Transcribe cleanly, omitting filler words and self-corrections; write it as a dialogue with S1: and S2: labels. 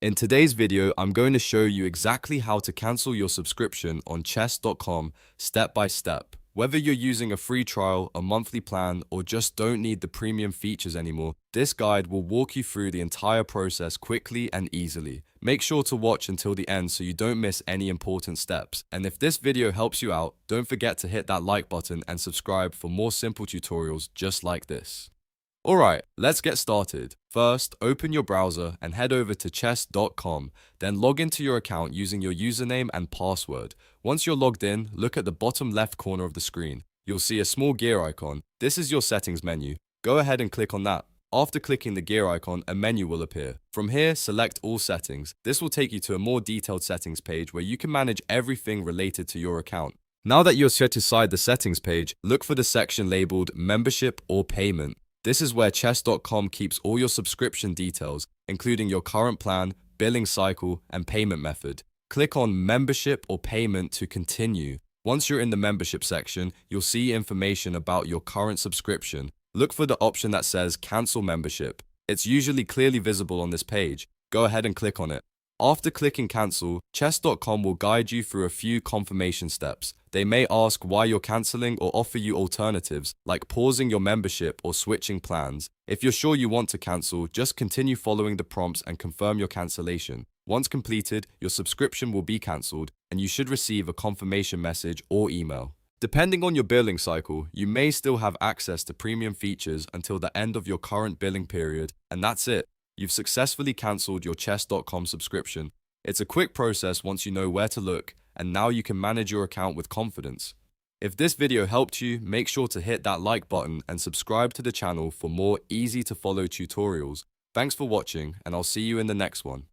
S1: In today's video, I'm going to show you exactly how to cancel your subscription on chess.com step by step. Whether you're using a free trial, a monthly plan, or just don't need the premium features anymore, this guide will walk you through the entire process quickly and easily. Make sure to watch until the end so you don't miss any important steps. And if this video helps you out, don't forget to hit that like button and subscribe for more simple tutorials just like this. Alright, let's get started. First, open your browser and head over to chess.com, then log into your account using your username and password. Once you're logged in, look at the bottom left corner of the screen. You'll see a small gear icon. This is your settings menu. Go ahead and click on that. After clicking the gear icon, a menu will appear. From here, select all settings. This will take you to a more detailed settings page where you can manage everything related to your account. Now that you're set aside the settings page, look for the section labeled Membership or Payment. This is where chess.com keeps all your subscription details, including your current plan, billing cycle, and payment method. Click on Membership or Payment to continue. Once you're in the membership section, you'll see information about your current subscription. Look for the option that says Cancel Membership. It's usually clearly visible on this page. Go ahead and click on it. After clicking Cancel, chess.com will guide you through a few confirmation steps. They may ask why you're canceling or offer you alternatives, like pausing your membership or switching plans. If you're sure you want to cancel, just continue following the prompts and confirm your cancellation. Once completed, your subscription will be cancelled, and you should receive a confirmation message or email. Depending on your billing cycle, you may still have access to premium features until the end of your current billing period, and that's it. You've successfully cancelled your chess.com subscription. It's a quick process once you know where to look, and now you can manage your account with confidence. If this video helped you, make sure to hit that like button and subscribe to the channel for more easy to follow tutorials. Thanks for watching, and I'll see you in the next one.